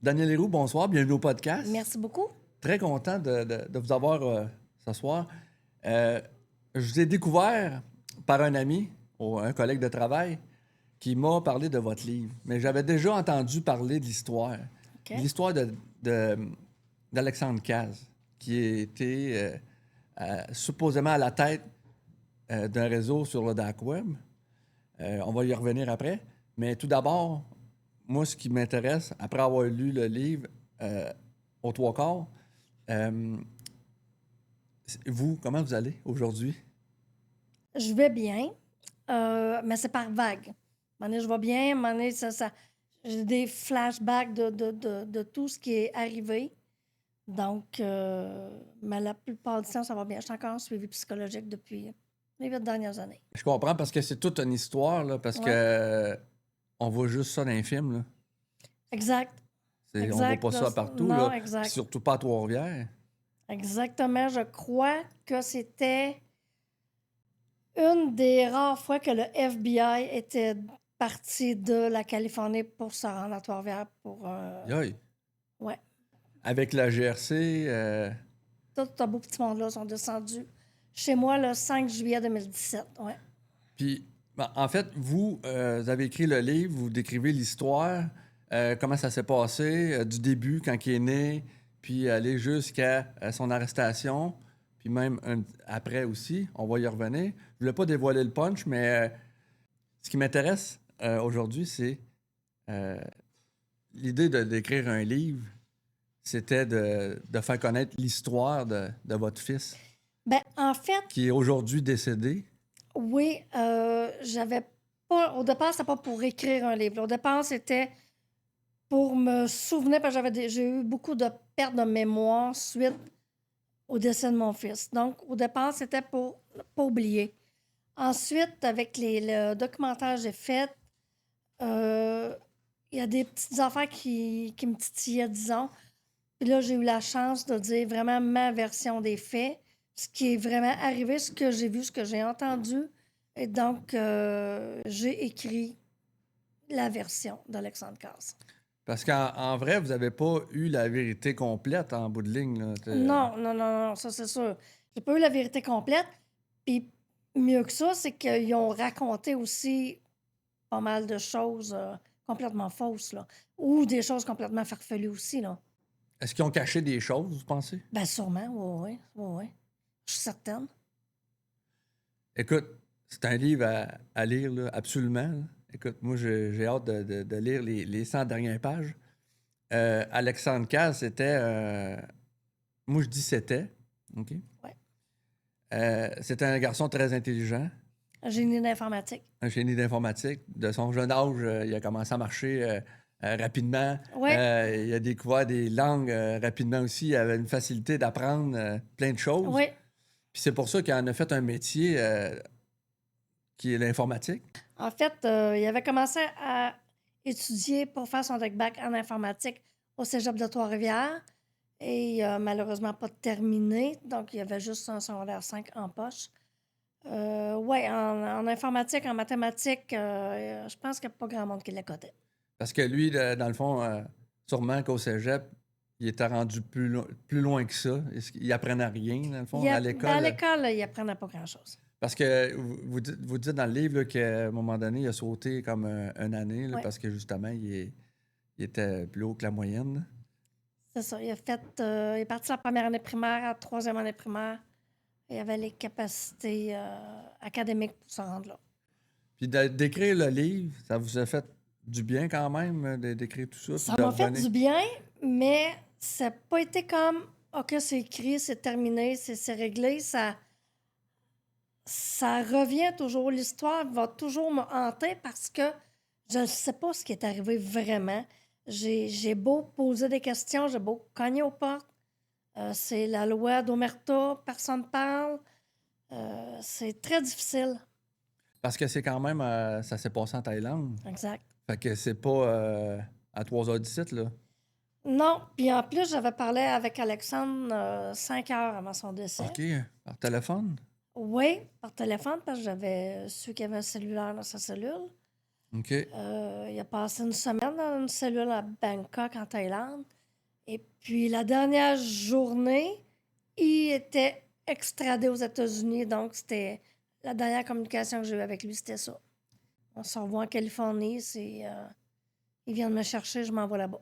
Daniel Héroux, bonsoir, bienvenue au podcast. Merci beaucoup. Très content de vous avoir ce soir. Je vous ai découvert par un ami, un collègue de travail, qui m'a parlé de votre livre. Mais j'avais déjà entendu parler de l'histoire. OK. L'histoire de- d'Alexandre Caz, qui était supposément à la tête d'un réseau sur le dark web. On va y revenir après. Mais tout d'abord, moi, ce qui m'intéresse, après avoir lu le livre aux trois quarts, vous, comment vous allez aujourd'hui? Je vais bien, mais c'est par vague. Un moment donné, je vais bien, un moment donné, j'ai des flashbacks de tout ce qui est arrivé. Donc, mais la plupart du temps, ça va bien. Je suis encore en suivi psychologique depuis les 8 dernières années. Je comprends parce que c'est toute une histoire, là, parce Ouais. que on voit juste ça dans les films. Là. Exact. On voit Exact. pas ça partout, Non, là, puis exact. surtout pas à Trois-Rivières. Exactement. Je crois que c'était une des rares fois que le FBI était parti de la Californie pour se rendre à Trois-Rivières pour... Aïe. ouais. Avec la GRC, Tout ce beau petit monde-là sont descendus chez moi le 5 juillet 2017. Ouais. puis en fait, vous avez écrit le livre, vous décrivez l'histoire, comment ça s'est passé, du début, quand il est né, puis aller jusqu'à son arrestation, puis même après aussi, on va y revenir. Je voulais pas dévoiler le punch, mais ce qui m'intéresse aujourd'hui, c'est l'idée d'écrire un livre, c'était de faire connaître l'histoire de votre fils, Ben, en fait, qui est aujourd'hui décédé. oui, j'avais pas. Au départ, c'était pas pour écrire un livre. Au départ, c'était pour me souvenir, parce que j'ai eu beaucoup de pertes de mémoire suite au décès de mon fils. Donc, au départ, c'était pour pas oublier. Ensuite, avec le documentaire que j'ai fait, il y a des petites affaires qui me titillaient, disons. Puis là, j'ai eu la chance de dire vraiment ma version des faits, ce qui est vraiment arrivé, ce que j'ai vu, ce que j'ai entendu. Et donc, j'ai écrit la version d'Alexandre Casse. Parce qu'en vrai, vous n'avez pas eu la vérité complète en bout de ligne. Là. Non, non, non, non, ça c'est sûr. J'ai pas eu la vérité complète. Puis mieux que ça, c'est qu'ils ont raconté aussi pas mal de choses complètement fausses, là. Ou des choses complètement farfelues aussi, là. Est-ce qu'ils ont caché des choses, vous pensez? Ben sûrement, oui, oui, oui, oui. Je suis certaine. Écoute, c'est un livre à lire, là, absolument. Là. Écoute, moi, j'ai hâte de lire les 100 dernières pages. Alexandre Caze, c'était... moi, je dis c'était. OK? Ouais. C'était un garçon très intelligent, Un génie d'informatique. un génie d'informatique. De son jeune âge, il a commencé à marcher rapidement. Oui, Il a découvert des langues rapidement aussi. Il avait une facilité d'apprendre plein de choses. oui. Puis c'est pour ça qu'il en a fait un métier qui est l'informatique. En fait, il avait commencé à étudier pour faire son bac en informatique au cégep de Trois-Rivières et il a malheureusement pas terminé, donc il avait juste son secondaire 5 en poche. Oui, en informatique, en mathématiques, je pense qu'il n'y a pas grand monde qui l'accotait. Parce que lui, dans le fond, sûrement qu'au cégep, il était rendu plus loin que ça. Il apprenait rien, dans le fond, à À l'école. l'école, il apprenait pas grand-chose. Parce que vous dites dans le livre là, qu'à un moment donné, il a sauté comme une année là, Oui, parce que justement, il était plus haut que la moyenne. Là. c'est ça. Il est parti la première année primaire, la troisième année primaire. Il avait les capacités académiques pour se rendre là. Puis d'écrire le livre, ça vous a fait du bien quand même d'écrire tout ça, puis Ça de m'a fait revenir. du bien, mais ça n'a pas été comme OK, c'est écrit, c'est terminé, c'est réglé. Ça revient toujours. L'histoire va toujours me hanter parce que je ne sais pas ce qui est arrivé vraiment. J'ai beau poser des questions, j'ai beau cogner aux portes. C'est la loi d'Omerta, personne ne parle. C'est très difficile. Parce que c'est quand même, ça s'est passé en Thaïlande. Exact. Fait que c'est pas à 3h17, là. Non, puis en plus, j'avais parlé avec Alexandre 5 heures avant son décès. OK, par téléphone? Oui, par téléphone, parce que j'avais su qu'il y avait un cellulaire dans sa cellule. OK. Il a passé une semaine dans une cellule à Bangkok, en Thaïlande. Et puis, la dernière journée, il était extradé aux États-Unis. Donc, c'était la dernière communication que j'ai eue avec lui, c'était ça. On se revoit en Californie. Il vient de me chercher, je m'en vais là-bas.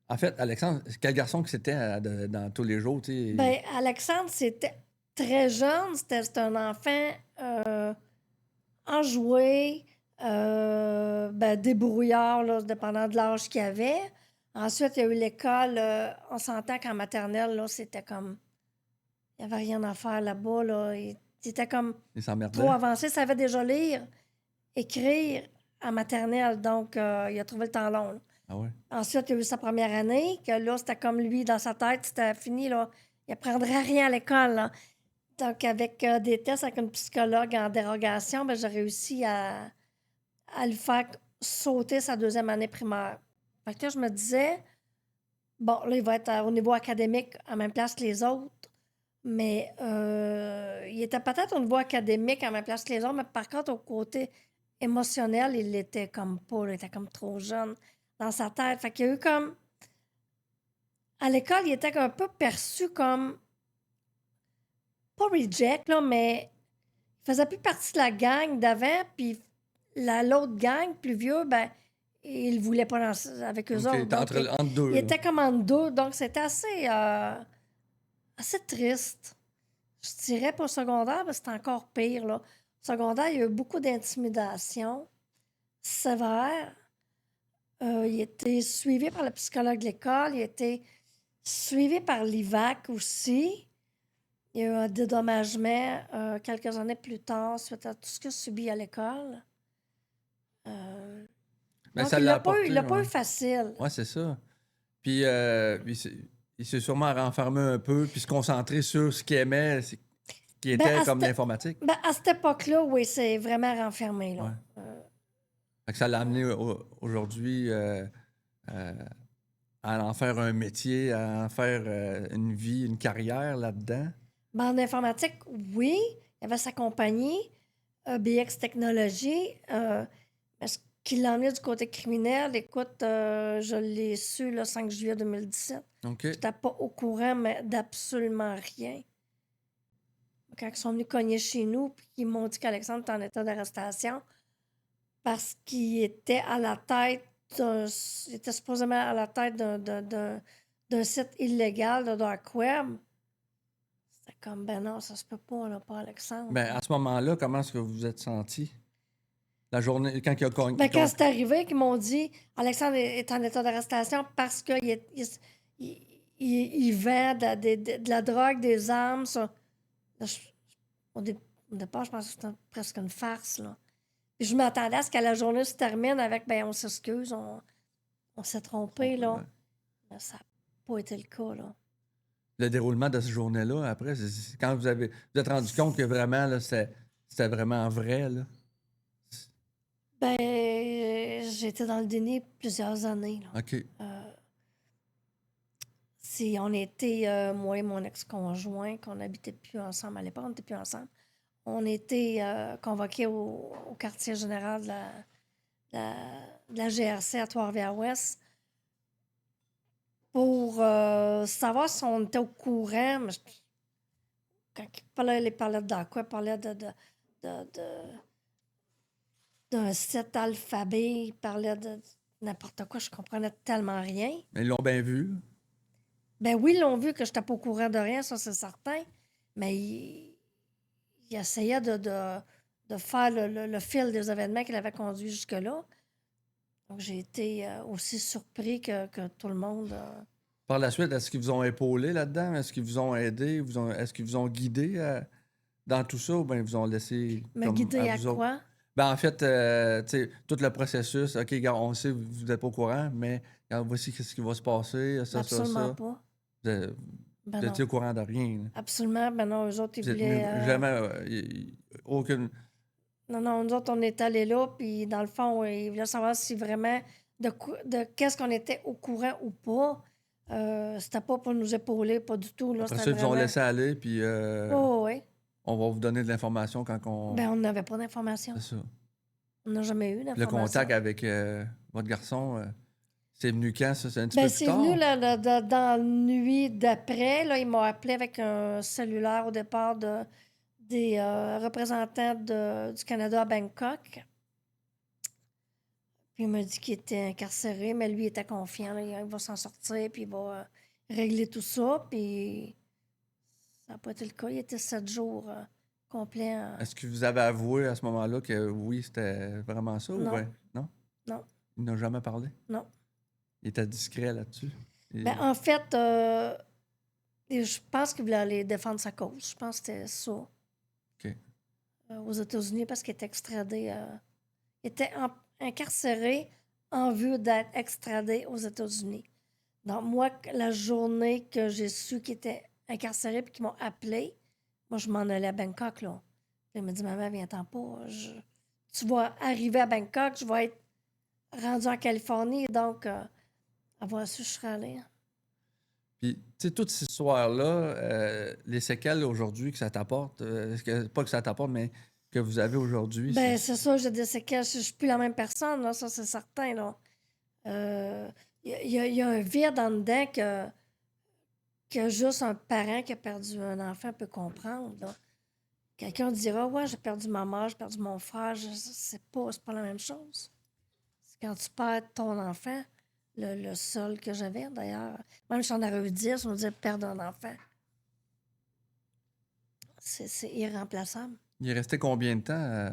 En fait, Alexandre, quel garçon que c'était dans tous les jours, tu sais? Ben, Alexandre, c'était très jeune. C'était un enfant enjoué, ben, débrouillard, là, dépendant de l'âge qu'il avait. Ensuite, il y a eu l'école. On s'entend qu'en maternelle, là, c'était comme. Il n'y avait rien à faire là-bas. Là. Il était comme Il trop s'emmerdait? avancé. Il savait déjà lire, écrire en maternelle. Donc, il a trouvé le temps long, là. Ah ouais? Ensuite, il a eu sa première année, que là, c'était comme lui, dans sa tête, c'était fini, là. Il apprendrait rien à l'école, là. Donc, avec des tests avec une psychologue en dérogation, ben, j'ai réussi à le faire sauter sa deuxième année primaire. Fait que là, je me disais, bon, là, il va être au niveau académique à même place que les autres, mais il était peut-être au niveau académique à même place que les autres, mais par contre, au côté émotionnel, il l'était comme pas, là, il était comme trop jeune dans sa tête. Fait qu'il y a eu comme. À l'école, il était un peu perçu comme. Pas reject, là, mais il faisait plus partie de la gang d'avant, puis l'autre gang, plus vieux, ben, il voulait pas avec eux OK, autres. t'es Donc, entre deux, il là. était comme en deux. Donc, c'était assez triste. Je dirais pour le secondaire, mais c'était encore pire, là. Au secondaire, il y a eu beaucoup d'intimidation sévère. Il était suivi par le psychologue de l'école. Il était suivi par l'IVAC aussi. Il y a eu un dédommagement quelques années plus tard suite à tout ce qu'il a subi à l'école. Ben, Donc, ça l'a il apporté, l'a pas ouais. eu facile. Ouais, c'est ça. Puis, il s'est sûrement renfermé un peu, puis se concentrer sur ce qu'il aimait, qui Ben, était comme l'informatique. à cette époque-là, oui, c'est vraiment renfermé, Ouais. là. Fait que ça l'a amené aujourd'hui euh, à en faire un métier, à en faire une vie, une carrière là-dedans. Ben, en informatique, oui, il y avait sa compagnie, BX Technologies. Est-ce qu'il en est du côté criminel? Écoute, je l'ai su le 5 juillet 2017. OK. Je n'étais pas au courant, mais d'absolument rien. Quand ils sont venus cogner chez nous, puis qu'ils m'ont dit qu'Alexandre était en état d'arrestation parce qu'il était à la tête il était supposément à la tête d'un site illégal de Dark Web. C'était comme, ben non, ça se peut pas, là, pas Alexandre. Ben, à ce moment-là, comment est-ce que vous vous êtes senti? La journée, quand il a Ben, quand c'est arrivé, qu'ils m'ont dit Alexandre est en état d'arrestation parce qu'il il vend de la drogue, des armes. Ça. Là, au départ, je pensais que c'était presque une farce. Là. Puis je m'attendais à ce que la journée se termine avec ben on s'excuse, on s'est trompé. Là. Mais ça n'a pas été le cas. Là. le déroulement de cette journée-là, après, quand vous êtes rendu compte que vraiment, là, c'était vraiment vrai, là. Ben, j'ai été dans le déni plusieurs années. Là. OK. Si on était, moi et mon ex-conjoint, qu'on n'habitait plus ensemble à l'époque, on n'était plus ensemble, on était convoqués au quartier général de la GRC à Trois-Rivières-Ouest pour savoir si on était au courant. Mais quand il parlait de quoi? Il parlait de- d'un site alphabet, il parlait de n'importe quoi, je comprenais tellement rien. Mais ils l'ont bien vu. Ben oui, ils l'ont vu que je n'étais pas au courant de rien, ça c'est certain, mais il essayait de faire le fil des événements qu'il avait conduit jusque-là. Donc j'ai été aussi surpris que tout le monde. Par la suite, est-ce qu'ils vous ont épaulé là-dedans? Est-ce qu'ils vous ont aidé? Est-ce qu'ils vous ont guidé dans tout ça ou bien ils vous ont laissé Me comme guider à à vous autres? quoi? Ben, en fait, tu sais, tout le processus, OK, gars, on sait, vous n'êtes pas au courant, mais regarde, voici ce qui va se passer, ça, Absolument ça. pas. Vous êtes- Ben vous étiez non. au courant de rien, là. Absolument, ben non, eux autres, ils Vous êtes voulaient. jamais, aucune. Non, non, nous autres, on est allés là, puis dans le fond, ils voulaient savoir si vraiment de qu'est-ce qu'on était au courant ou pas. C'était pas pour nous épauler, pas du tout. Là, Après c'était ça, ils vous ont vraiment. laissé aller, puis Oh, oui. on va vous donner de l'information quand Ben, on n'avait pas d'informations. C'est ça. On n'a jamais eu Le d'informations. contact avec votre garçon, c'est venu quand, ça? C'est un petit Ben, peu plus c'est tard? venu dans la nuit d'après. Là, ils m'ont appelé avec un cellulaire au départ des représentants du Canada à Bangkok. Puis il m'a dit qu'il était incarcéré, mais lui il était confiant. Là, il va s'en sortir, puis il va régler tout ça. Puis ça n'a pas été le cas. Il était 7 jours complets. Est-ce que vous avez avoué à ce moment-là que oui, c'était vraiment ça ou Non. ouais? Non? Non, Il n'a jamais parlé? non. Il était discret là-dessus? Ben, en fait, je pense qu'il voulait aller défendre sa cause. Je pense que c'était ça. OK. Aux États-Unis parce qu'il était extradé. Il était incarcéré en vue d'être extradé aux États-Unis. Donc, moi, la journée que j'ai su qu'il était incarcéré et qu'ils m'ont appelé, moi, je m'en allais à Bangkok, là. Il m'a dit, maman, viens-t'en pas. Tu vas arriver à Bangkok, je vais être rendu en Californie. Donc, avoir su, je serais allée. Puis, tu sais, toute cette histoire-là, les séquelles aujourd'hui que ça t'apporte, pas que ça t'apporte, mais que vous avez aujourd'hui, Ben, c'est ça, j'ai des séquelles. Je suis plus la même personne, là, ça, c'est certain, là. Il y a un vide en dedans que juste un parent qui a perdu un enfant peut comprendre, là. Quelqu'un dira, ouais, j'ai perdu ma mère, j'ai perdu mon frère. C'est pas la même chose. C'est quand tu perds ton enfant, le seul que j'avais, d'ailleurs. Même si j'en avais eu 10, on me disait perdre un enfant. C'est irremplaçable. il est resté combien de temps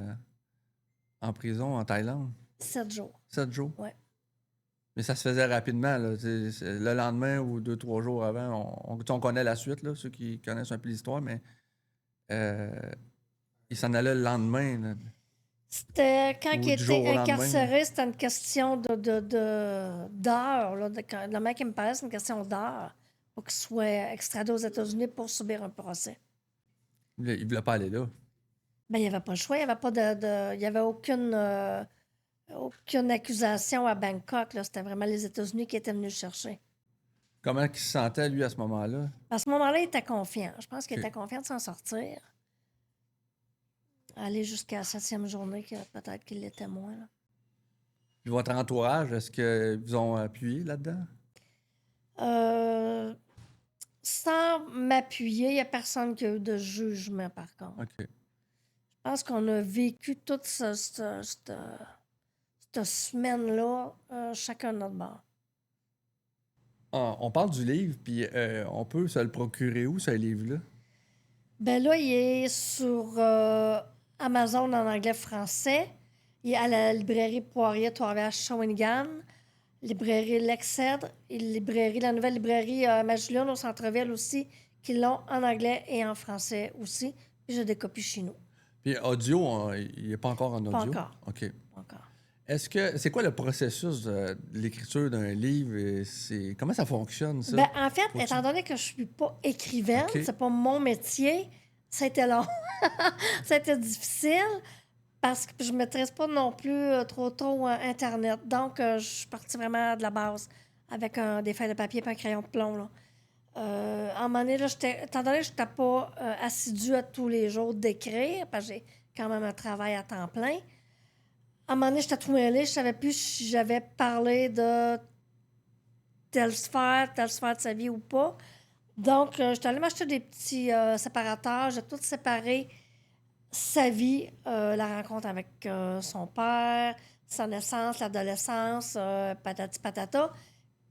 en prison en Thaïlande? 7 jours. 7 jours? Ouais. Mais ça se faisait rapidement, là. Le lendemain ou 2, 3 jours avant, on connaît la suite, là, ceux qui connaissent un peu l'histoire, mais il s'en allait le lendemain. Là. C'était quand Ou il du jour était au lendemain. incarcéré, c'était une question d'heures. Là, le mec qui me parlait, c'est une question d'heures pour qu'il soit extradé aux États-Unis pour subir un procès. Il ne voulait pas aller là. Ben, il n'y avait pas le choix. Il n'y avait, il y avait aucune accusation à Bangkok. Là. C'était vraiment les États-Unis qui étaient venus le chercher. Comment il se sentait, lui, à ce moment-là? À ce moment-là, il était confiant. Je pense qu'il OK. était confiant de s'en sortir. Aller jusqu'à la 7e journée, peut-être qu'il l'était moins. Là. Puis votre entourage, est-ce qu'ils vous ont appuyé là-dedans? Sans m'appuyer, il n'y a personne qui a eu de jugement, par contre. OK. Je pense qu'on a vécu toute cette semaine-là, chacun de notre bord. On parle du livre, puis on peut se le procurer où, ce livre-là? Ben là, il est sur Amazon en anglais-français. Il est à la librairie Poirier, Trois-Rivières-Shawinigan, librairie L'Excèdre et la nouvelle librairie Majulone au centre-ville aussi, qui l'ont en anglais et en français aussi. Puis j'ai des copies chez nous. Puis audio, il n'est pas encore en audio? Pas encore. OK. Pas encore. C'est quoi le processus de l'écriture d'un livre? Comment ça fonctionne, ça? Ben, en fait, Faut-tu- étant donné que je suis pas écrivaine, OK. c'est pas mon métier, ça a été long. Ça a été difficile parce que je ne maîtrise pas non plus trop tôt Internet. Donc, je suis partie vraiment de la base avec des feuilles de papier et un crayon de plomb. Là. À un moment donné, là, étant donné que je n'étais pas assidue à tous les jours d'écrire, parce que j'ai quand même un travail à temps plein, à un moment donné, j'étais tout mêlée. Je ne savais plus si j'avais parlé de telle sphère de sa vie ou pas. Donc, j'étais allée m'acheter des petits séparateurs. J'ai tout séparé sa vie, la rencontre avec son père, sa naissance, l'adolescence, patati patata.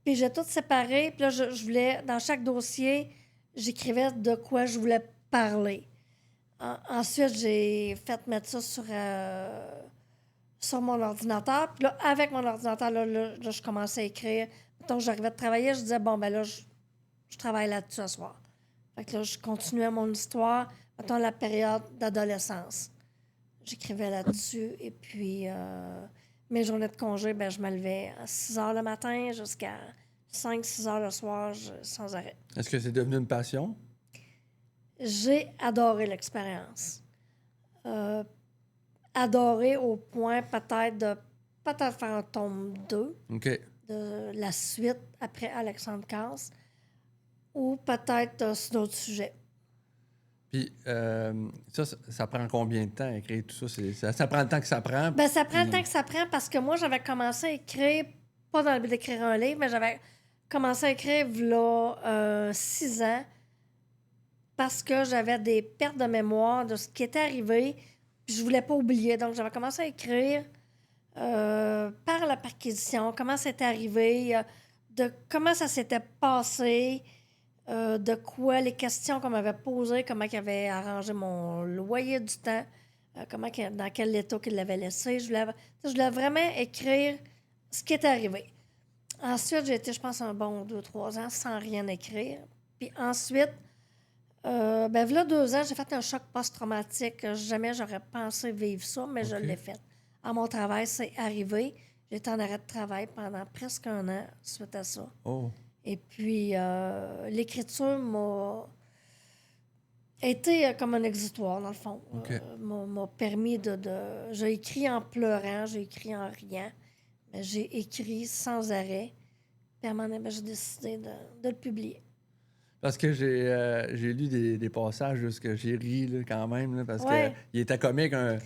Puis j'ai tout séparé. Puis là, je voulais, dans chaque dossier, j'écrivais de quoi je voulais parler. Ensuite, j'ai fait mettre ça sur mon ordinateur. Puis là, avec mon ordinateur, là, je commençais à écrire. Donc, j'arrivais de travailler, je disais, bon, ben là, je travaille là-dessus ce soir. Fait que là, je continuais mon histoire, mettons la période d'adolescence. J'écrivais là-dessus. Et puis, mes journées de congé, ben, je me levais à 6 heures le matin jusqu'à 5-6 heures le soir, sans arrêt. Est-ce que c'est devenu une passion? J'ai adoré l'expérience. Adoré au point peut-être de faire un tome 2 OK. de la suite après Alexandre Casse ou peut-être sur d'autres sujets. Puis ça prend combien de temps à écrire tout ça? Ça prend le temps que ça prend. Ben, ça prend le puis- temps que ça prend parce que moi, j'avais commencé à écrire, pas dans le but d'écrire un livre, mais j'avais commencé à écrire là 6 ans parce que j'avais des pertes de mémoire de ce qui était arrivé. Puis je voulais pas oublier. Donc, j'avais commencé à écrire par la perquisition, comment c'était arrivé, de comment ça s'était passé, de quoi les questions qu'on m'avait posées, comment il avait arrangé mon loyer du temps, dans quel état qu'il l'avait laissé. Je voulais vraiment écrire ce qui était arrivé. Ensuite, j'ai été, je pense, un bon 2, 3 ans sans rien écrire. Puis ensuite, voilà 2 ans, j'ai fait un choc post-traumatique. Jamais j'aurais pensé vivre ça, mais je OK. l'ai fait. À mon travail, c'est arrivé. J'étais en arrêt de travail pendant presque 1 an suite à ça. Oh, Et puis, l'écriture m'a été comme un exutoire, dans le fond. OK. M'a permis J'ai écrit en pleurant, j'ai écrit en riant, mais j'ai écrit sans arrêt. Puis à un moment donné, j'ai décidé de le publier. Parce que j'ai lu des passages où ce que j'ai ri là, quand même, là, parce Ouais. qu'il était comique. Il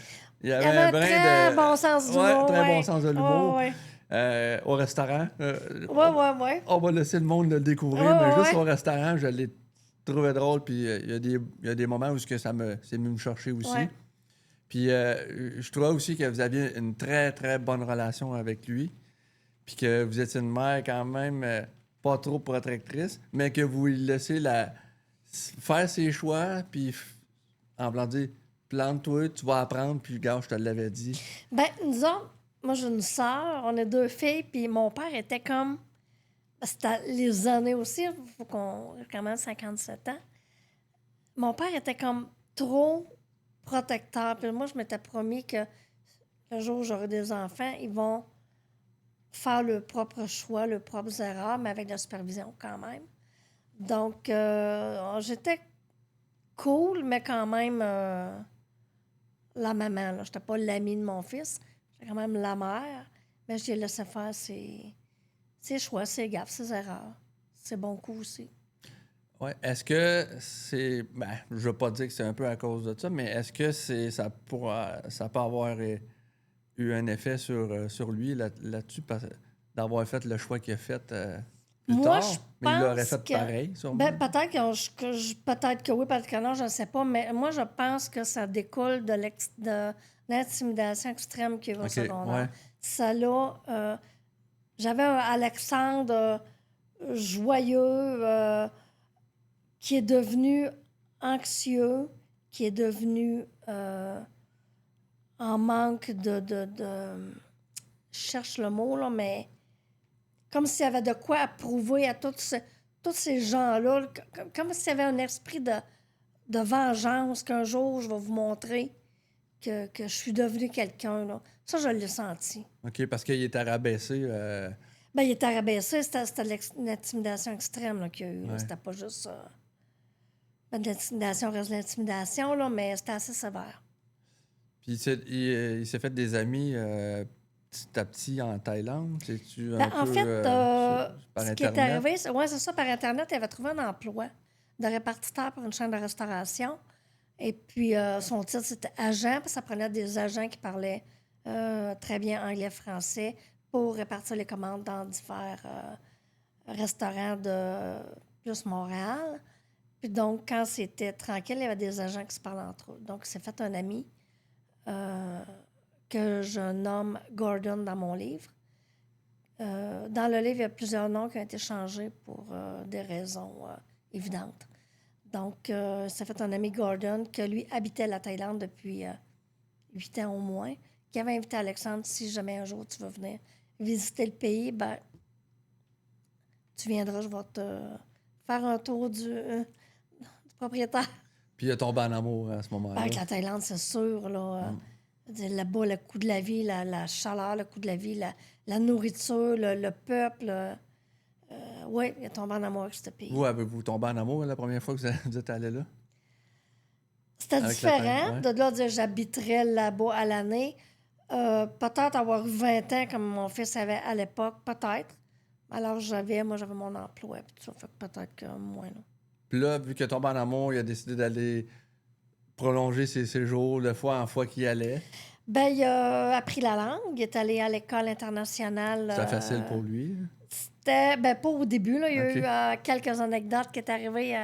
Il y avait avait un un brin très de... bon sens d'humour. Ouais, très bon ouais. sens de l'humour. Ouais, Au restaurant. ouais. On va laisser le monde le découvrir, Ouais, mais ouais, juste ouais. au restaurant, je l'ai trouvé drôle. Puis il y a des moments où ce que c'est venu me chercher aussi. Ouais. Puis je trouvais aussi que vous aviez une très, très bonne relation avec lui. Puis que vous étiez une mère quand même pas trop protectrice, mais que vous lui laissez faire ses choix, puis en blanc dire, plante-toi, tu vas apprendre, puis gars, je te l'avais dit. Ben, nous autres, moi, j'ai une sœur, on est 2 filles, puis mon père était comme. C'était les années aussi, il faut qu'on ait quand même 57 ans. Mon père était comme trop protecteur. Puis moi, je m'étais promis que le jour où j'aurai des enfants, ils vont faire leur propre choix, leurs propres erreurs, mais avec de la supervision quand même. Donc, j'étais cool, mais quand même la maman. Je n'étais pas l'amie de mon fils. J'étais quand même la mère. Mais je lui ai laissé faire ses choix, ses gaffes, ses erreurs. Ses bons coups aussi. Ouais. Est-ce que c'est. Ben, je veux pas dire que c'est un peu à cause de ça, mais est-ce que ça peut avoir eu un effet sur lui là-dessus, d'avoir fait le choix qu'il a fait plus Moi, tard? je Mais il l'aurait pense fait que. pareil, sûrement. Ben, peut-être peut-être que oui, peut-être que non, je ne sais pas. Mais moi, je pense que ça découle de l'intimidation extrême qu'il y a eu au OK, secondaire. ouais. Ça l'a. J'avais un Alexandre joyeux qui est devenu anxieux, qui est devenu en manque je cherche le mot, là, mais comme s'il y avait de quoi prouver à tous ces gens-là, comme s'il y avait un esprit de vengeance, qu'un jour, je vais vous montrer que je suis devenu quelqu'un. Là. Ça, je l'ai senti. OK, parce qu'il était rabaissé. Ben, il était rabaissé, c'était l'intimidation extrême là, qu'il y a eu. Là. Ouais. C'était pas juste ben, de l'intimidation reste de l'intimidation, là, mais c'était assez sévère. Puis il s'est fait des amis petit à petit en Thaïlande. C'est-tu un Ben, en peu fait, par ce qui est Internet? arrivé, c'est ça, par Internet, il avait trouvé un emploi de répartiteur pour une chaîne de restauration. Et puis, son titre, c'était agent, puis ça prenait des agents qui parlaient très bien anglais-français pour répartir les commandes dans divers restaurants de plus Montréal. Puis donc, quand c'était tranquille, il y avait des agents qui se parlaient entre eux. Donc, il s'est fait un ami que je nomme Gordon dans mon livre. Dans le livre, il y a plusieurs noms qui ont été changés pour des raisons évidentes. Donc, ça fait un ami Gordon que lui habitait la Thaïlande depuis 8 ans au moins, qui avait invité Alexandre, si jamais un jour tu veux venir visiter le pays, ben, tu viendras, je vais te faire un tour du propriétaire. Puis il a tombé en amour à ce moment-là. Avec la Thaïlande, c'est sûr. Là, là-bas, le coût de la vie, la chaleur, le coût de la vie, la nourriture, le peuple. Oui, il est tombé en amour avec ce pays. Vous, avez-vous tombé en amour la première fois que vous êtes allé là? C'était Avec la différent Thaïlande, ouais. de là dire j'habiterais là-bas à l'année. Peut-être avoir eu 20 ans comme mon fils avait à l'époque, peut-être. Alors j'avais mon emploi, puis tout ça fait que peut-être que moins. Là. Puis là, vu qu'il est tombé en amour, il a décidé d'aller prolonger ses séjours de fois en fois qu'il y allait. Ben, il a appris la langue. Il est allé à l'école internationale. C'était facile pour lui. C'était, ben, pas au début, là. Il y a OK. eu quelques anecdotes qui est arrivées.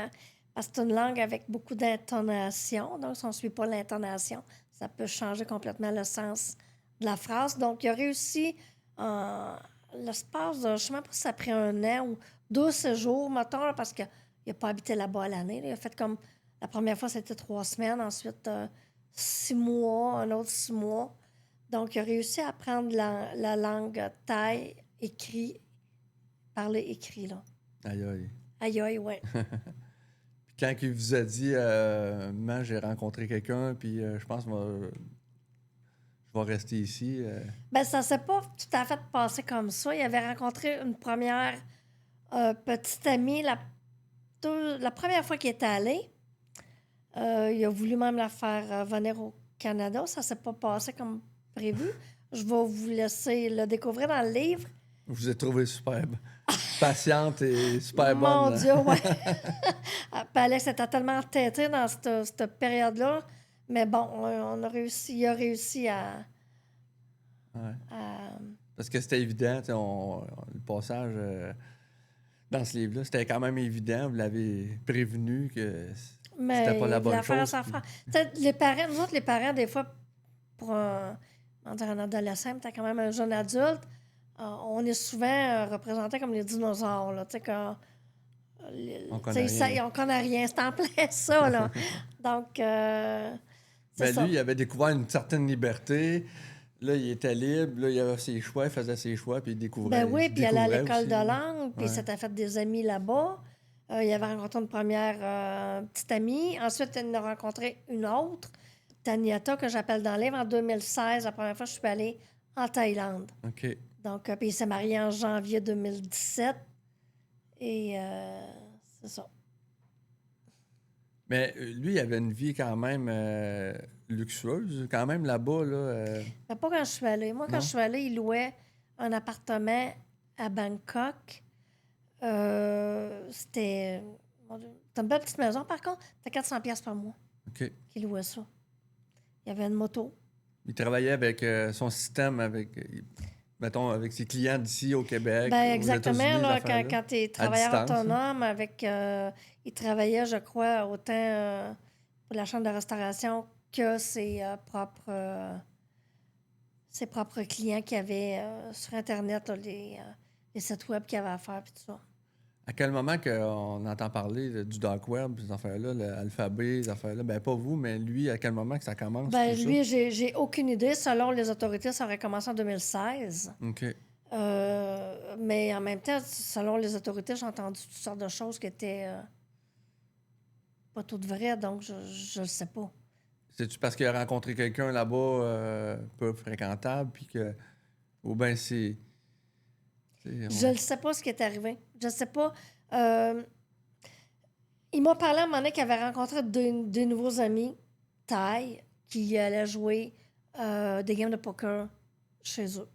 Parce que c'est une langue avec beaucoup d'intonation. Donc, si on ne suit pas l'intonation, ça peut changer complètement le sens de la phrase. Donc, il a réussi en l'espace de, je ne sais même pas si ça a pris 1 an ou 2 séjours, mettons, là, parce qu'il n'a pas habité là-bas à l'année. Là. Il a fait comme, la première fois, c'était 3 semaines, ensuite 6 mois, un autre 6 mois. Donc, il a réussi à apprendre la langue thaï, parler écrit, là. Aïe, aïe. Aïe, aïe, oui. Puis quand il vous a dit, Maman, j'ai rencontré quelqu'un, puis je pense que je vais rester ici. Ben, ça s'est pas tout à fait passé comme ça. Il avait rencontré une première petite amie la première fois qu'il était allé. Il a voulu même la faire venir au Canada. Ça s'est pas passé comme prévu. Je vais vous laisser le découvrir dans le livre. Je vous ai trouvé superbe. Patiente et super bonne. Mon Dieu, ouais. Puis Alex était tellement entêté dans cette période-là. Mais bon, il a réussi à... Ouais. Parce que c'était évident, le passage dans ce livre-là, c'était quand même évident. Vous l'avez prévenu que c'était pas la bonne chose. Les parents, nous autres, les parents, des fois, pour un adolescent, t'as quand même un jeune adulte, on est souvent représenté comme les dinosaures, là, tu sais, quand... On connaît rien. On connaît rien, c'est en plein ça, là. Donc, c'est ça. Lui, il avait découvert une certaine liberté. Là, il était libre. Là, il avait ses choix, il faisait ses choix, puis il découvrait. Ben oui, puis il allait à l'école aussi, de langue, puis il s'était fait des amis là-bas. Il avait rencontré une première petite amie. Ensuite, il en a rencontré une autre, Taniata, que j'appelle dans le livre. En 2016, la première fois, je suis allée en Thaïlande. OK. Donc, puis il s'est marié en janvier 2017. Et c'est ça. Mais lui, il avait une vie quand même luxueuse, quand même là-bas. Là, Mais pas quand je suis allée. Moi, quand je suis allée, il louait un appartement à Bangkok. C'était une belle petite maison, par contre. C'était 400$ par mois OK. qu'il louait ça. Il y avait une moto. Il travaillait avec son système, mettons, avec ses clients d'ici au Québec. Ben, aux exactement. États-Unis, Là, affaires-là, quand tu es à travailleur distance, autonome, il travaillait, je crois, autant pour la chambre de restauration que ses propres clients qui avaient sur Internet, là, les sites web qu'il avait à faire, puis tout ça. À quel moment qu'on entend parler du dark web, ces affaires-là, l'alphabet, ces affaires-là? Ben, pas vous, mais lui, à quel moment que ça commence? Ben, tout lui, j'ai aucune idée. Selon les autorités, ça aurait commencé en 2016. ça? OK. Mais en même temps, selon les autorités, j'ai entendu toutes sortes de choses qui étaient pas toutes vraies, donc je le sais pas. C'est-tu parce qu'il a rencontré quelqu'un là-bas peu fréquentable, puis que... Ou bien c'est... Je ne sais pas ce qui est arrivé. Je ne sais pas. Il m'a parlé à un moment donné qu'il avait rencontré deux nouveaux amis thaï qui allaient jouer des games de poker chez eux.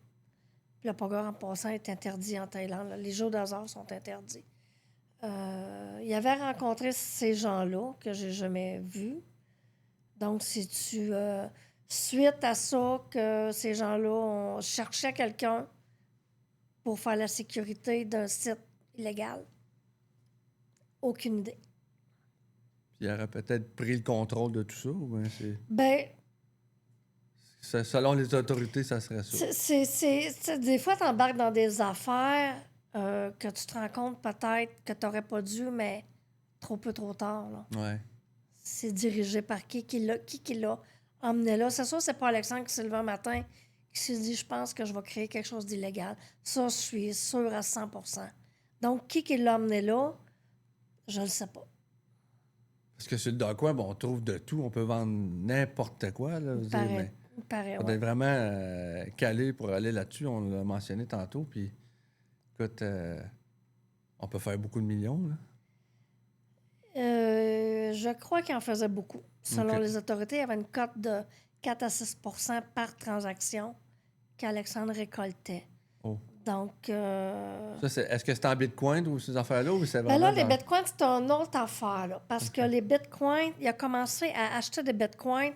Puis le poker, en passant, est interdit en Thaïlande. Là. Les jeux d'hasard sont interdits. Il avait rencontré ces gens-là que j'ai jamais vus. Donc, c'est-tu suite à ça que ces gens-là ont cherché quelqu'un pour faire la sécurité d'un site illégal? Aucune idée. Puis il aurait peut-être pris le contrôle de tout ça, ou bien c'est... Ben, Selon les autorités, ça serait ça. des fois, tu embarques dans des affaires que tu te rends compte peut-être que tu n'aurais pas dû, mais trop peu, trop tard. Là. Ouais. C'est dirigé par qui l'a emmené là. C'est sûr, c'est pas Alexandre qui s'est levé un matin qui s'est dit, je pense que je vais créer quelque chose d'illégal. Ça, je suis sûre à 100%. Donc, qui l'a emmené là, je le sais pas. Parce que sur le dark web, on trouve de tout. On peut vendre n'importe quoi. Là, Il paraît, on est vraiment calé pour aller là-dessus. On l'a mentionné tantôt. Puis, écoute, on peut faire beaucoup de millions. Là. Je crois qu'il en faisait beaucoup. Selon les autorités, il y avait une cote de 4 à 6 % par transaction qu'Alexandre récoltait. Oh. Donc, Ça, est-ce que c'est en Bitcoin ou ces affaires-là ou c'est ben là, vraiment les dans. bitcoins, c'est une autre affaire, là, parce que OK. les bitcoins, il a commencé à acheter des bitcoins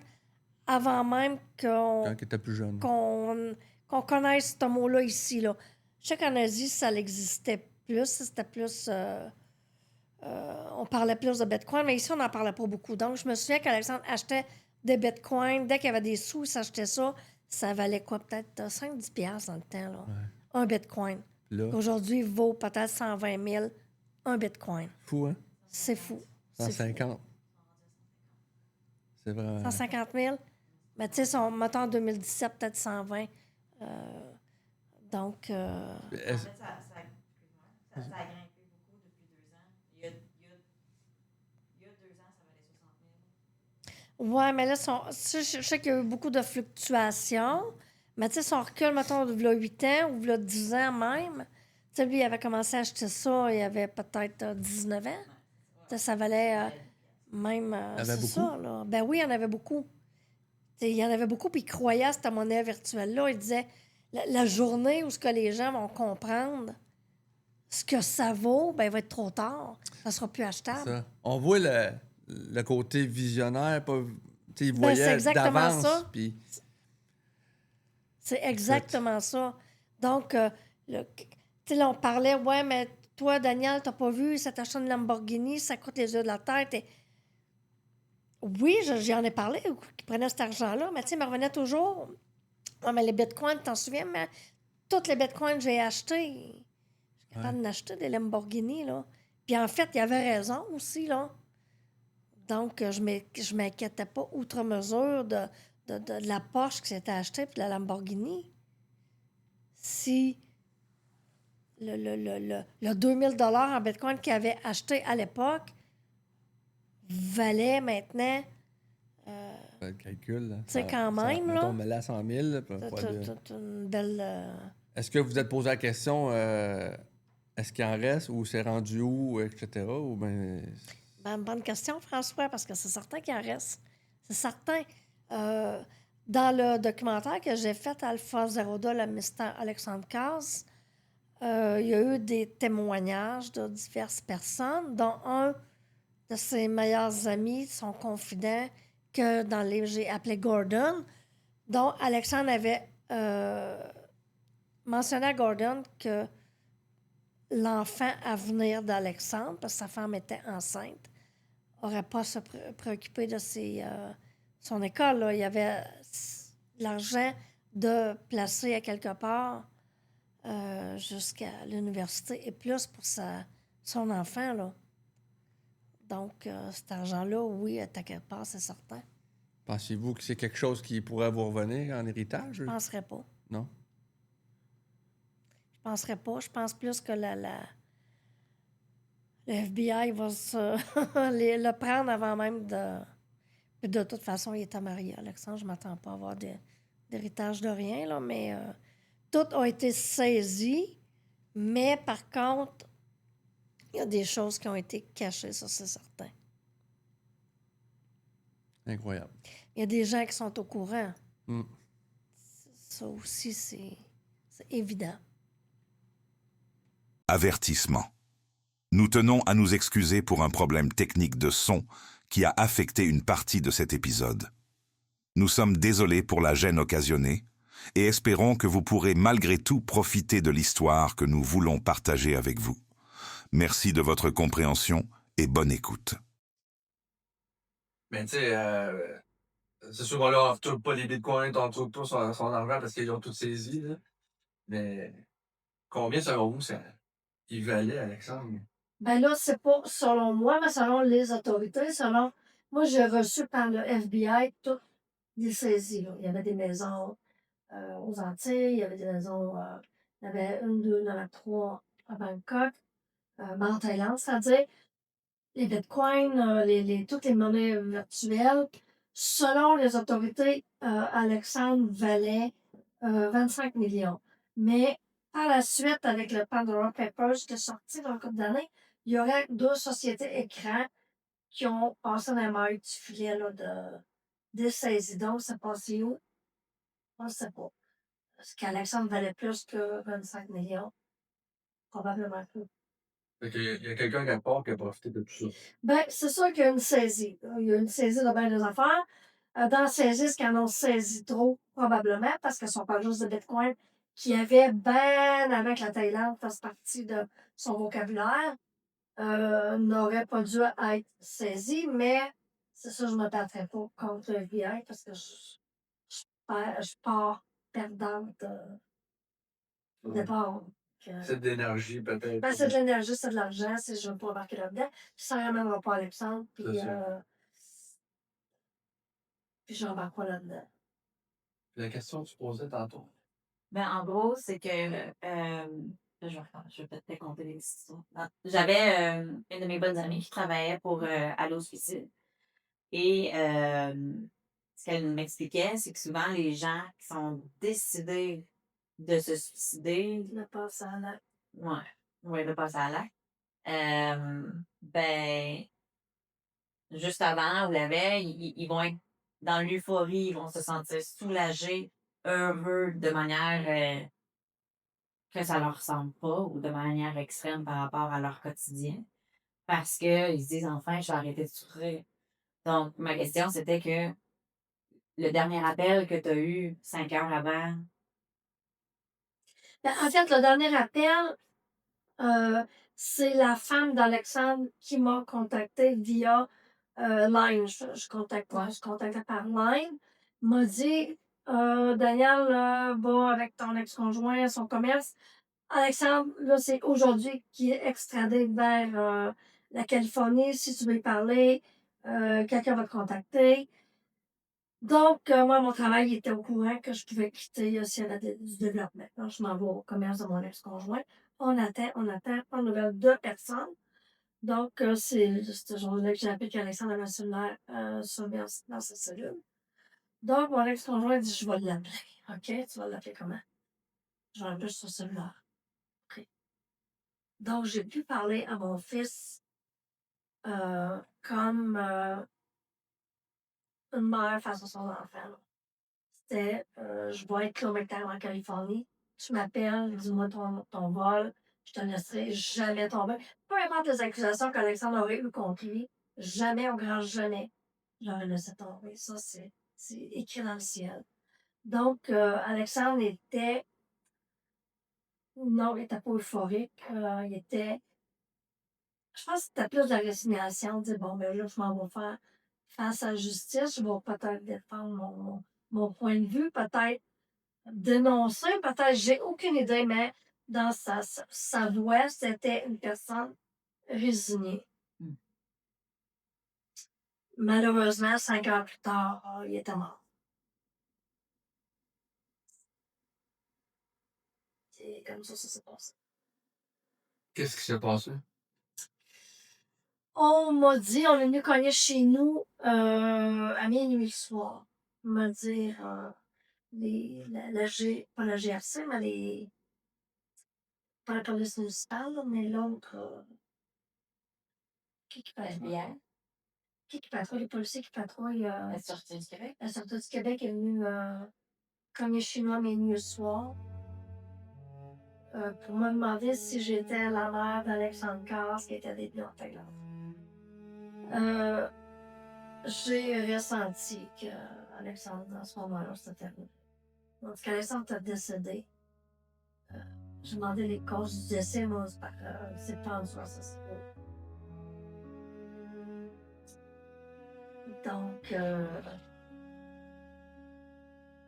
avant même Quand tu étais plus jeune. qu'on qu'on connaisse ce mot-là ici, là. Je sais qu'en Asie, ça existait plus, c'était plus... on parlait plus de bitcoin, mais ici, on n'en parlait pas beaucoup. Donc, je me souviens qu'Alexandre achetait des bitcoins. Dès qu'il y avait des sous, il s'achetait ça. Ça valait quoi? Peut-être 5-10 piastres dans le temps, là. Ouais. Un bitcoin. Puis là, Aujourd'hui, il vaut peut-être 120 000, un bitcoin. fou, hein? C'est fou. C'est fou. 150. C'est vraiment. 150 000. Mais tu sais, mettons en 2017, peut-être 120. Euh, donc, En fait, ça a grimpé beaucoup depuis 2 ans. Il y a 2 ans, ça valait 60 000. ouais, mais là, je sais qu'il y a eu beaucoup de fluctuations. Mais tu sais, si on recule, mettons, il y a 8 ans ou il y a 10 ans même, tu sais, lui, il avait commencé à acheter ça, il avait peut-être 19 ans. Tu sais, ça valait même, Il y avait c'est beaucoup? ça, là. Ben oui, il y en avait beaucoup. Tu sais, il y en avait beaucoup, puis il croyait à cette monnaie virtuelle-là. Il disait, la journée où ce que les gens vont comprendre ce que ça vaut, ben, il va être trop tard. Ça sera plus achetable. Ça. On voit le côté visionnaire, pas. Tu sais, il Ben, c'est voyait exactement d'avance. ça. Puis, C'est exactement ça. Donc, tu sais, là, on parlait, ouais, mais toi, Daniel, t'as pas vu, ça t'achète une Lamborghini, ça coûte les yeux de la tête. Oui, j'en ai parlé, qui prenait cet argent-là, mais tu sais, il me revenait toujours. Ouais, mais les bitcoins, t'en souviens, mais toutes les bitcoins que j'ai achetés, je suis capable d'acheter des Lamborghini, là. Puis en fait, il avait raison aussi, là. Donc, je m'inquiétais pas outre mesure de la Porsche qui s'était achetée puis de la Lamborghini. Si le 2000 en Bitcoin qu'il avait acheté à l'époque valait maintenant, le calcul, là. tu sais, quand même, Mettons, là, mais là, 100 000. Là, t'as une belle... Est-ce que vous êtes posé la question, est-ce qu'il en reste ou c'est rendu où, etc. Ou ben. bonne question, François, parce que c'est certain qu'il en reste. C'est certain. Euh, dans le documentaire que j'ai fait, Alpha Zero le mystère Alexandre Casse, il y a eu des témoignages de diverses personnes, dont un de ses meilleurs amis, son confident, que dans les j'ai appelé Gordon, dont Alexandre avait mentionné à Gordon que l'enfant à venir d'Alexandre, parce que sa femme était enceinte, n'aurait pas à se préoccuper de son école. Là. Il y avait l'argent de placer à quelque part jusqu'à l'université et plus pour son enfant. Là. Donc, cet argent-là, oui, à quelque part, c'est certain. Pensez-vous que c'est quelque chose qui pourrait vous revenir en héritage? Je ne penserais pas. Non? Je penserais pas. Je pense plus que le FBI va le prendre avant même de... Puis de toute façon, il était marié, Alexandre. Je ne m'attends pas à avoir d'héritage de rien, là, mais tout a été saisi. Mais par contre, il y a des choses qui ont été cachées, ça, c'est certain. Incroyable. Il y a des gens qui sont au courant. Mm. Ça aussi, c'est évident. Avertissement. Nous tenons à nous excuser pour un problème technique de son qui a affecté une partie de cet épisode. Nous sommes désolés pour la gêne occasionnée et espérons que vous pourrez malgré tout profiter de l'histoire que nous voulons partager avec vous. Merci de votre compréhension et bonne écoute. Mais tu sais, c'est sûr qu'on leur retrouve pas les bitcoins, on retrouve pas son argent parce qu'ils ont tout saisi. Là. Mais combien selon vous il valait, Alexandre? Ben là, c'est pas selon moi, mais selon les autorités, moi, j'ai reçu par le FBI toutes les saisies. Là. Il y avait des maisons aux Antilles, il y avait des maisons, il y avait une, deux, il y en avait trois à Bangkok, en Thaïlande, c'est-à-dire les bitcoins, toutes les monnaies virtuelles. Selon les autorités, Alexandre valait 25 millions. Mais par la suite, avec le Pandora Papers qui est sorti dans le couple d'années, il y aurait deux sociétés écrans qui ont passé dans les mailles du filet là, des saisies. Donc, c'est passé où? On ne sait pas. Parce qu'Alexandre valait plus que 25 millions. Probablement plus. Fait qu'il y a quelqu'un quelque part qui a profité de tout ça. Ben, c'est sûr qu'il y a une saisie. Il y a une saisie de bien des affaires. Dans la saisie, ce qu'ils en ont saisi trop, probablement, parce que si on parle juste de Bitcoin, qui avait bien avant que la Thaïlande fasse partie de son vocabulaire, n'aurait pas dû être saisi, mais c'est ça, je ne me battrais pas contre le FBI parce que je pars perdante au départ. C'est de l'énergie, peut-être. Ben, c'est de l'énergie, c'est de l'argent, si je ne veux pas embarquer là-dedans. Puis ça ne ramènera pas Alexandre, puis j'embarque pas là-dedans. La question que tu posais tantôt. Ben, en gros, c'est que. Je vais peut-être te compter les histoires. Non. J'avais une de mes bonnes amies qui travaillait pour Allo Suicide. Et ce qu'elle m'expliquait, c'est que souvent, les gens qui sont décidés de se suicider. Le passe à l'acte. Ouais, de passer à l'acte. Ben, juste avant ou la veille, ils vont être dans l'euphorie, ils vont se sentir soulagés, heureux de manière que ça leur ressemble pas ou de manière extrême par rapport à leur quotidien. Parce qu'ils se disent enfin, je vais arrêter de souffrir. Donc, ma question, c'était que le dernier appel que tu as eu 5 heures avant. Ben, en fait, le dernier appel, c'est la femme d'Alexandre qui m'a contacté via Line. Je contactais par Line. M'a dit Daniel, va avec ton ex-conjoint à son commerce. Alexandre, là, c'est aujourd'hui qui est extradé vers la Californie. Si tu veux y parler, quelqu'un va te contacter. Donc, moi, mon travail était au courant que je pouvais quitter s'il y avait du développement. Donc, je m'en vais au commerce de mon ex-conjoint. On attend, pas de nouvelles de personne. Donc, c'est ce jour-là que j'ai appris qu'Alexandre avait un cellulaire dans sa cellule. Donc, mon ex-conjoint dit, je vais l'appeler. OK, tu vas l'appeler comment? Je vais l'appeler sur son cellulaire. OK. Donc, j'ai pu parler à mon fils comme une mère face à son enfant. C'était, je vais être là maintenant en Californie. Tu m'appelles, dis-moi ton vol. Je te laisserai jamais tomber. Peu importe les accusations qu'Alexandre aurait eues contre lui, jamais, au grand jamais, j'aurais laissé tomber. Ça, c'est écrit dans le ciel. Donc, Alexandre était, non, il n'était pas euphorique. Il était, je pense que c'était plus de la résignation. Dire, bon, ben là, je m'en vais faire face à la justice. Je vais peut-être défendre mon point de vue, peut-être dénoncer, peut-être, j'ai aucune idée, mais dans sa voix, c'était une personne résignée. Malheureusement, 5 heures plus tard, il était mort. C'est comme ça s'est passé. Qu'est-ce qui s'est passé? On m'a dit, on est venu cogner chez nous à minuit le soir. On m'a dit, pas la GRC, mais pas la police municipale, mais l'autre, qui patrouille? Qui patrouille? Les policiers qui patrouillent. La Sûreté du Québec. La Sûreté du Québec est venue cogner chez nous à minuit le soir pour me demander si j'étais la mère d'Alexandre Casse qui était détenu en Thaïlande. J'ai ressenti qu'Alexandre, dans ce moment-là, c'était terminé. Donc, qu'Alexandre était décédé. J'ai demandé les causes du décès, moi, c'est pas en soi, ça c'est beau. Donc,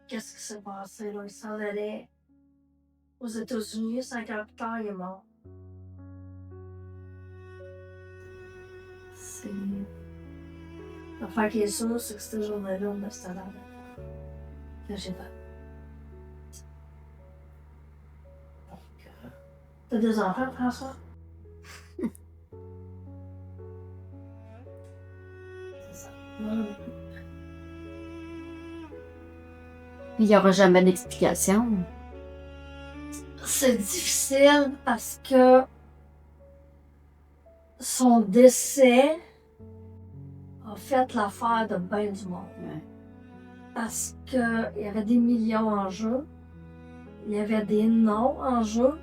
qu'est-ce qui s'est passé là? Il s'en allait aux États-Unis, 5 heures plus tard, il est mort. C'est. L'affaire qui est sûre, c'est que cette journée-là, on a c'était là. Que j'ai pas. Donc, t'as des enfants, François? C'est ça. Il n'y aura jamais d'explication. C'est difficile parce que son décès a fait l'affaire de bien du monde. Ouais. Parce qu'il y avait des millions en jeu. il y avait des noms en jeu.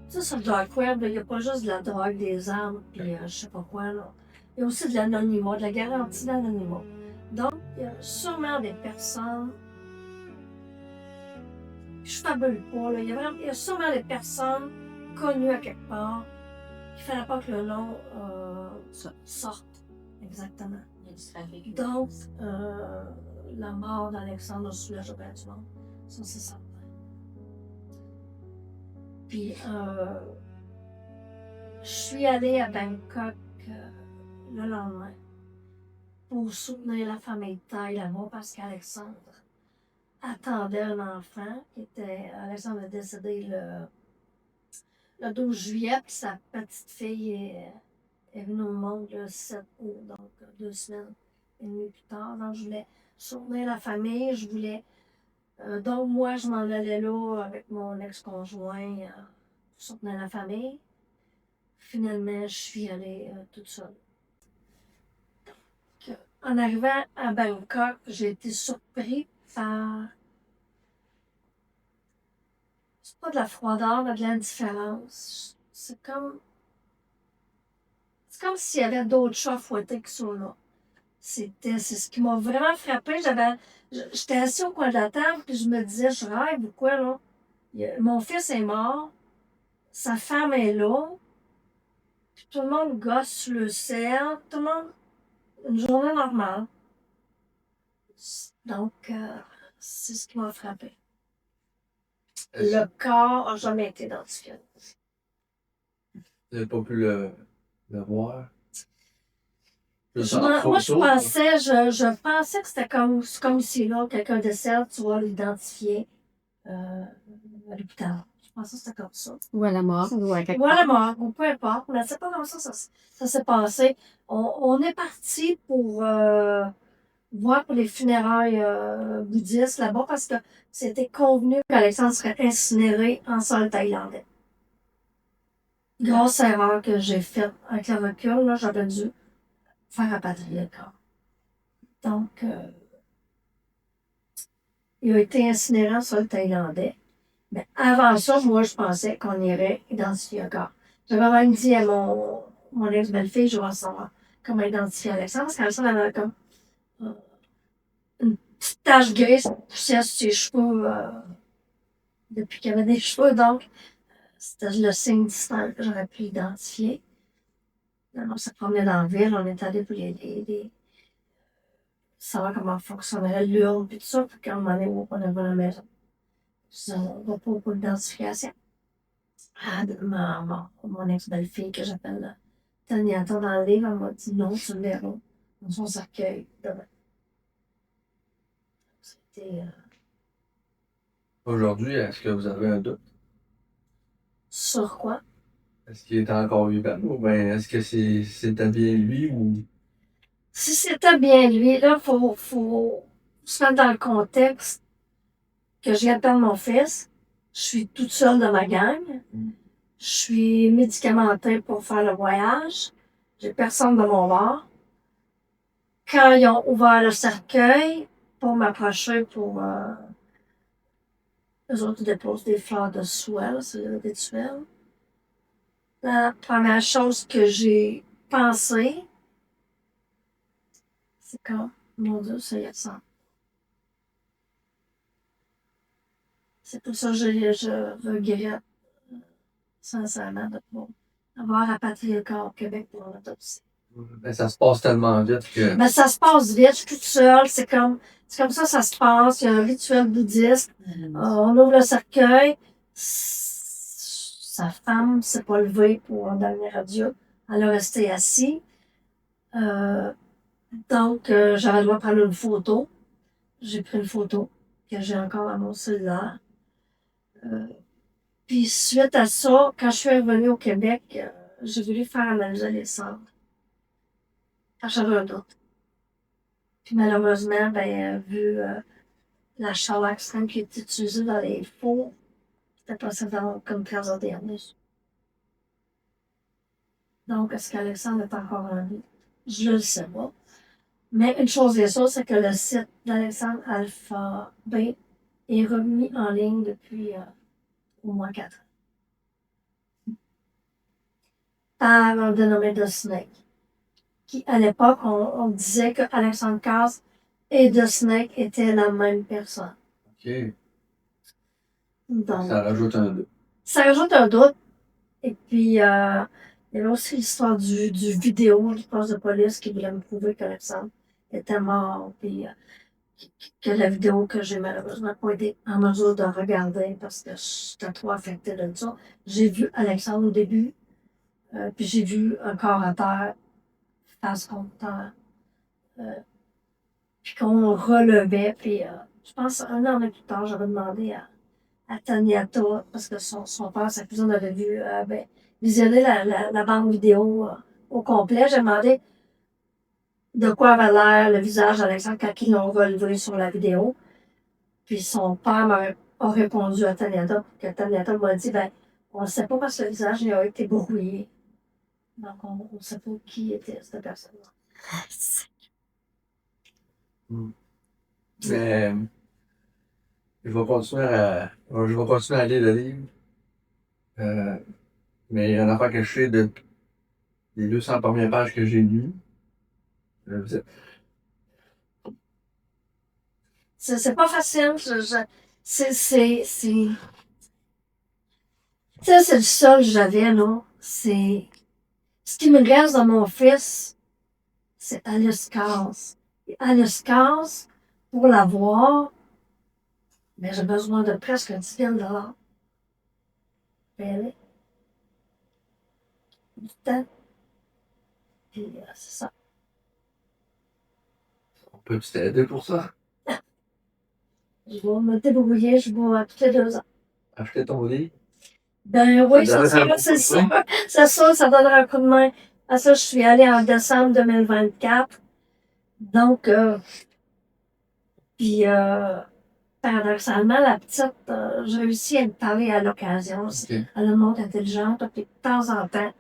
Tu sais, sur le dark web, il n'y a pas juste de la drogue, des armes, puis je sais pas quoi, là. Il y a aussi de l'anonymat, de la garantie d'anonymat. Donc, il y a sûrement des personnes. Je fabule pas, là. Il y a sûrement des personnes connues à quelque part qui ne fallait pas que le nom sorte. Exactement. Il y a du trafic. Donc, la mort d'Alexandre a soulagé bien du monde. Ça, c'est certain. Puis, je suis allée à Bangkok le lendemain pour soutenir la famille Thaï là-bas parce qu'Alexandre attendait un enfant qui était. Alexandre est décédé le 12 juillet, puis sa petite fille est venue au monde le 7 août, donc 2 semaines et demie plus tard. Donc, je voulais soutenir la famille, je voulais. Donc, moi, je m'en allais là avec mon ex-conjoint pour soutenir la famille. Finalement, je suis allée toute seule. Donc, en arrivant à Bangkok, j'ai été surpris par. C'est pas de la froideur, mais de l'indifférence. C'est comme s'il y avait d'autres chats fouettés qui sont là. C'est ce qui m'a vraiment frappé. J'étais assise au coin de la table, puis je me disais, je rêve ou quoi, là? Mon fils est mort, sa femme est là, puis tout le monde gosse sur le sel, tout le monde, une journée normale. Donc, c'est ce qui m'a frappé. Le corps n'a jamais été identifié. Vous n'avez pas pu le voir? Moi, je pensais que c'était comme ici, là, quelqu'un décède, tu vas l'identifier à l'hôpital. Je pensais que c'était comme ça. Ou à la mort, ou à quelque Ou à part. la mort, ou peu importe. Mais c'est pas comme ça s'est passé. On est parti pour voir pour les funérailles bouddhistes là-bas parce que c'était convenu qu'Alexandre serait incinéré en sol thaïlandais. Grosse erreur que j'ai faite avec le recul, là, j'aurais dû faire rapatrier le corps. Donc, il a été incinéré en sol thaïlandais. Mais avant ça, moi, je pensais qu'on irait identifier le corps. J'avais même dit à mon ex-belle-fille, je vais savoir comment identifier Alexandre, parce qu'Alexandre avait comme une petite tache grise qui poussait sur ses cheveux depuis qu'il avait des cheveux. Donc, c'était le signe distinct que j'aurais pu identifier. On s'est promené dans la ville, on est allé pour savoir comment fonctionnerait l'urne, puis tout ça, puis quand on est on est à la maison. On va pas pour l'identification. Mon ex-belle-fille que j'appelle Tania dans le livre, elle m'a dit non, tu le verras dans son cercueil demain. C'était Aujourd'hui, est-ce que vous avez un doute? sur quoi? Est-ce qu'il est encore vivant ou bien est-ce que c'était bien lui ou. Si c'était bien lui, là, faut se mettre dans le contexte que je viens de perdre mon fils. Je suis toute seule dans ma gang. Je suis médicamentée pour faire le voyage. J'ai personne de mon bord. Quand ils ont ouvert le cercueil pour m'approcher pour. Eux autres, ils déposent des fleurs de soie, là, c'est le rituel. La première chose que j'ai pensé, c'est quand, mon Dieu, ça y ressemble. C'est pour ça que je regrette sincèrement de ne pas avoir rapatrié le corps au Québec pour l'autopsie. Ben, ça se passe tellement vite que. Ben, ça se passe vite, je suis toute seule, c'est comme ça se passe. Il y a un rituel bouddhiste. On ouvre le cercueil. Sa femme s'est pas levée pour un dernier adieu. Elle est restée assise. Donc, j'avais le droit de prendre une photo. J'ai pris une photo que j'ai encore à mon cellulaire. Puis suite à ça, quand je suis revenue au Québec, j'ai voulu faire analyser les cendres. Quand j'avais un doute. Puis malheureusement, vu la chaleur extrême qui est utilisée dans les fours, c'était passé comme 13 heures dernier. Donc, est-ce qu'Alexandre est encore en vie? Je ne le sais pas. Mais une chose est sûre, c'est que le site d'Alexandre Alpha B est remis en ligne depuis au moins 4 ans. Par un dénommé de Snake. Qui, à l'époque, on disait que Alexandre Casse et de Snake étaient la même personne. OK. Donc, Ça rajoute un doute. ça rajoute un doute. Et puis, il y avait aussi l'histoire du vidéo du poste de police qui voulait me prouver qu'Alexandre était mort. Puis, que la vidéo que j'ai malheureusement pas été en mesure de regarder parce que j'étais trop affectée de ça. J'ai vu Alexandre au début, puis j'ai vu un corps à terre, face contre terre. Puis qu'on relevait, puis je pense un an plus tard, j'avais demandé à Taniata, parce que son père, sa cousine avait vu, visionner la bande vidéo au complet. J'ai demandé de quoi avait l'air le visage d'Alexandre quand ils l'ont relevé sur la vidéo. Puis son père a répondu à Taniata, que Taniata m'a dit, on ne sait pas parce que le visage il a été brouillé. Donc on ne sait pas qui était cette personne-là. Mais je vais continuer à lire le livre. Mais il y a une affaire que je sais des 200 premières pages que j'ai lues. C'est pas facile. C'est. Ça, c'est le seul que j'avais, là. C'est. Ce qui me reste dans mon fils, c'est Alice Cass. Et Alice Cass, pour l'avoir, mais j'ai besoin de presque 10 000 $. Ben, du temps. Puis, c'est ça. On peut t'aider pour ça? Je vais me débrouiller, je vais tous les 2 ans. Acheter ton livre? Ben oui, Ça c'est donnerait ça, un c'est coup de main. ça. C'est ça, ça donnera un coup de main. À ça, je suis allée en décembre 2024. Donc, puis, paradoxalement, la petite, j'ai réussi à lui parler à l'occasion. OK. Elle a une montre intelligente, puis de temps en temps,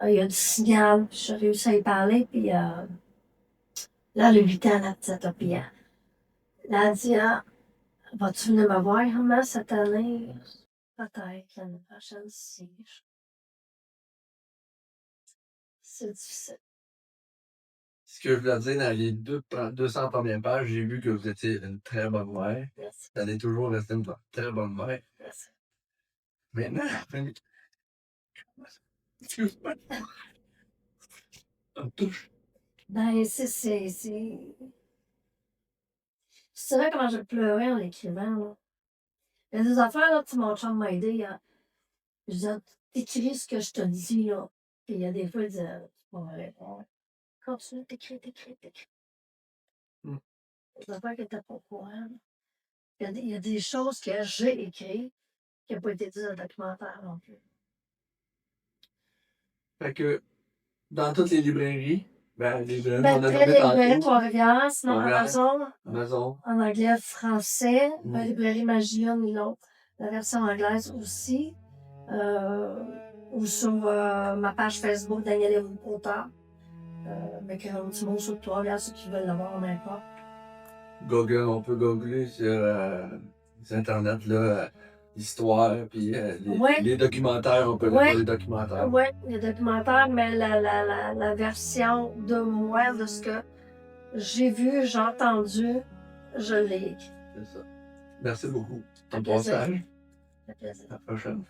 il y a du signal, puis j'ai réussi à y parler, puis là, elle a 8 ans, la petite, puis elle a dit, vas-tu venir me voir, maman, cette année? Peut-être, l'année prochaine, si. C'est difficile. Ce que je voulais dire dans les 200 premières pages, j'ai vu que vous étiez une très bonne mère. Merci. Vous allez toujours rester une très bonne mère. Merci. Maintenant, excuse-moi, ça me touche. Ben, c'est vrai comment je pleurais en l'écrivant, là. Il y a des affaires, là, mon chum m'a aidé. Je disais, t'écris ce que je te dis, là. Puis il y a des fois, il disait, c'est pas vrai. Ouais. Continue, t'écris. Hmm. Des affaires qui n'étaient pas au courant, là. Il y a des choses que j'ai écrites qui n'ont pas été dites dans le documentaire non plus. Fait que dans toutes les librairies, les librairies Ben, qu'on a très nommées librairie tantôt, Trois-Rivières, sinon Trois-Rivières. Amazon, Amazon, en anglais, français, Mm. librairie Magione, l'autre, la version anglaise aussi, ou sur ma page Facebook Daniel Auteur. M'écrire un petit mot sur Trois-Rivières, ceux qui veulent l'avoir en même temps. Google, on peut googler sur Internet, là, l'histoire, puis Ouais. les documentaires, on peut Ouais. voir les documentaires. Oui, les documentaires, mais la version de moi, de ce que j'ai vu, j'ai entendu, je l'ai écrit. C'est ça. Merci beaucoup. Ça Ton fait plaisir. passage. Ça fait plaisir. À la prochaine.